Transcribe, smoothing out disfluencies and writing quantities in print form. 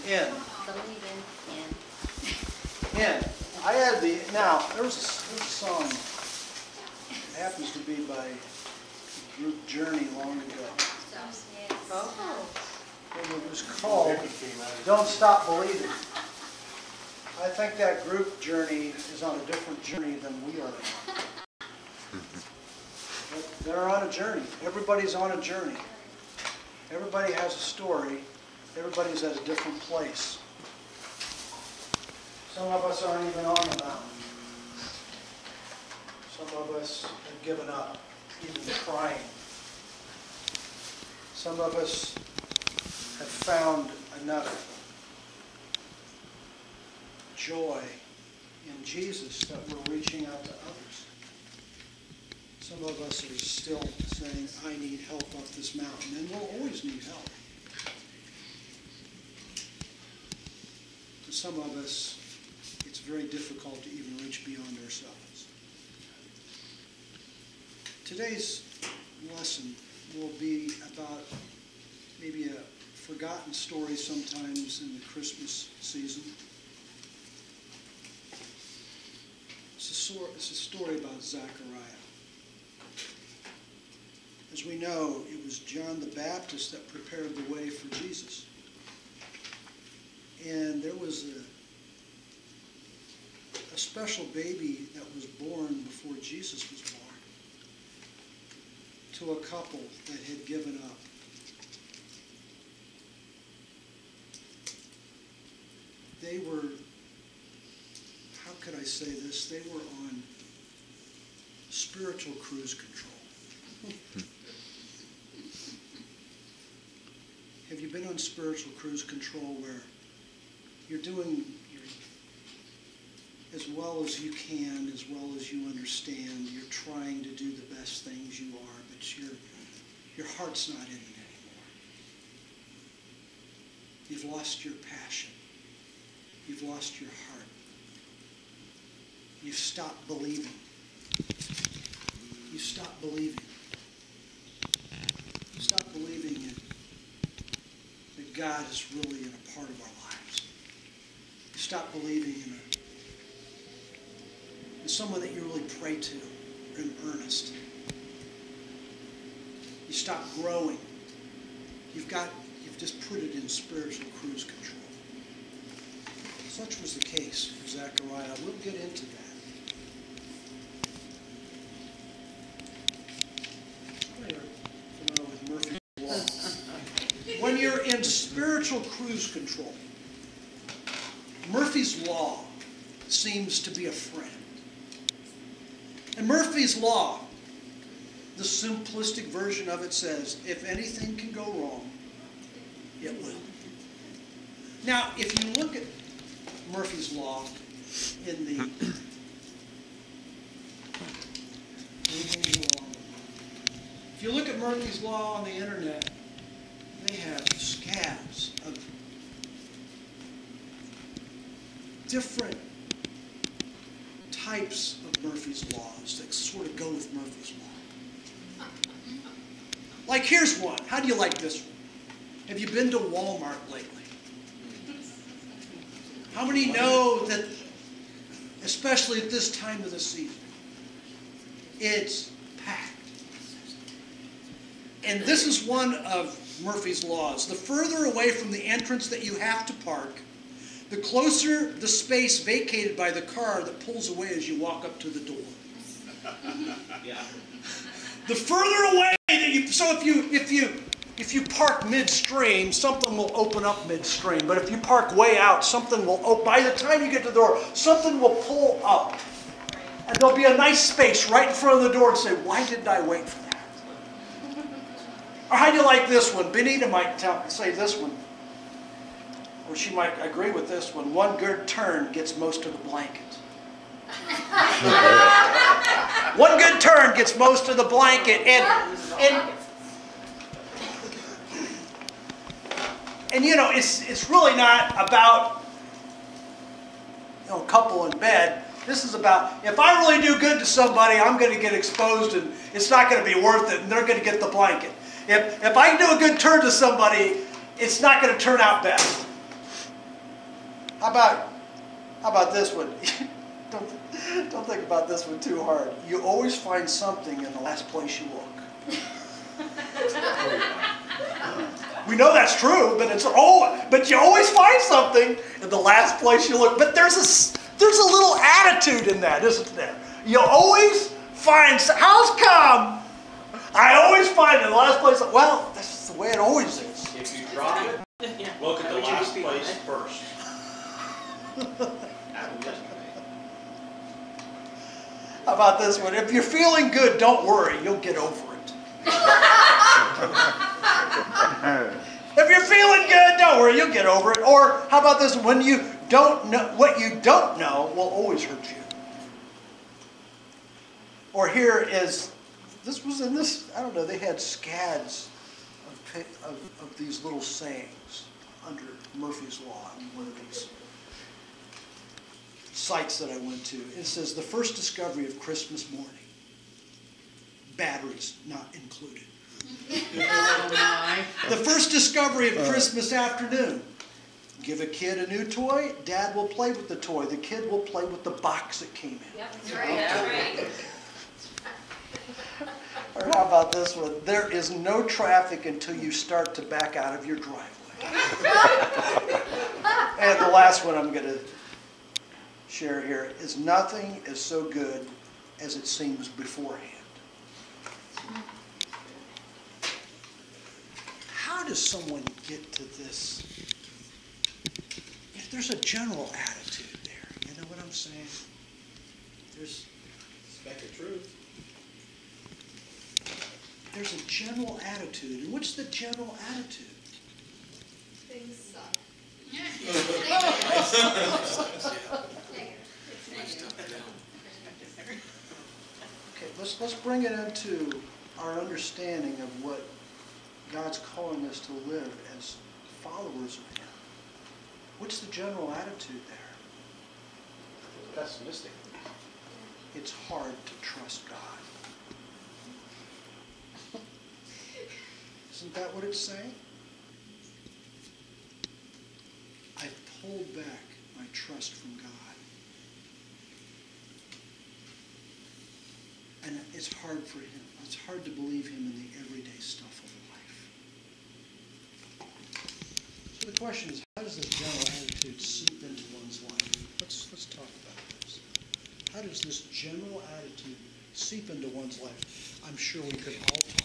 In. Believing in. In. I had the, now, there's a song, it happens to be by the group Journey long ago. Oh. And it was called Don't Stop Believing. I think that group Journey is on a different journey than we are on. But they're on a journey. Everybody's on a journey. Everybody has a story. Everybody's at a different place. Some of us aren't even on the mountain. Some of us have given up, even trying. Some of us have found enough joy in Jesus that we're reaching out to others. Some of us are still saying, I need help up this mountain, and we'll always need help. To some of us, it's very difficult to even reach beyond ourselves. Today's lesson will be about maybe a forgotten story sometimes in the Christmas season. It's a story about Zechariah. As we know, it was John the Baptist that prepared the way for Jesus. And there was a special baby that was born before Jesus was born to a couple that had given up. They were, how could I say this? They were on spiritual cruise control. Have you been on spiritual cruise control where you're doing as well as you can, as well as you understand, you're trying to do the best things you are, but your heart's not in it anymore. You've lost your passion. You've lost your heart. You've stopped believing. You stopped believing. You stopped believing that God is really in a part of our lives. You stopped believing in someone that you really pray to in earnest. You stop growing. You've just put it in spiritual cruise control. Such was the case for Zechariah. We'll get into that. Familiar with Murphy's Law. When you're in spiritual cruise control, Murphy's Law seems to be a friend. And Murphy's Law, the simplistic version of it says, if anything can go wrong, it will. Now, if you look at Murphy's Law in the... If you look at Murphy's Law on the internet, they have scabs of different types of Murphy's Laws that sort of go with Murphy's Law. Like, here's one. How do you like this one? Have you been to Walmart lately? How many know that, especially at this time of the season, it's packed? And this is one of Murphy's Laws. The further away from the entrance that you have to park, the closer the space vacated by the car that pulls away as you walk up to the door. Yeah. The further away that you, so if you park midstream, something will open up midstream. But if you park way out, something will open. By the time you get to the door, something will pull up. And there'll be a nice space right in front of the door and say, why didn't I wait for that? Or how do you like this one? Benita might say this one. Or she might agree with this one. One good turn gets most of the blanket. One good turn gets most of the blanket. And you know, it's really not about, you know, a couple in bed. This is about, if I really do good to somebody, I'm going to get exposed and it's not going to be worth it and they're going to get the blanket. If I do a good turn to somebody, it's not going to turn out best. How about this one? Don't think about this one too hard. You always find something in the last place you look. We know that's true, but but you always find something in the last place you look. But there's a little attitude in that, isn't there? You always find. How's come? I always find in the last place. Well, that's the way it always is. If you drop it, look at the last place first. How about this one? If you're feeling good, don't worry. You'll get over it. If you're feeling good, don't worry. You'll get over it. Or how about this one? When you don't know, what you don't know will always hurt you. Or here is, this was in this, I don't know, they had scads of these little sayings under Murphy's Law in one of these sites that I went to. It says, the first discovery of Christmas morning, batteries not included. The first discovery of Christmas afternoon, give a kid a new toy, dad will play with the toy. The kid will play with the box it came in. Yep, that's right. That's right. Or how about this one? There is no traffic until you start to back out of your driveway. And the last one I'm going to share here is, nothing is so good as it seems beforehand. How does someone get to this? There's a general attitude there. You know what I'm saying? There's Speck of truth. There's a general attitude. And what's the general attitude? Things suck. Okay, let's bring it into our understanding of what God's calling us to live as followers of Him. What's the general attitude there? Pessimistic. It's hard to trust God. Isn't that what it's saying? I've pulled back my trust from God. And it's hard for Him. It's hard to believe Him in the everyday stuff of life. So the question is, how does this general attitude seep into one's life? Let's talk about this. How does this general attitude seep into one's life? I'm sure we could all talk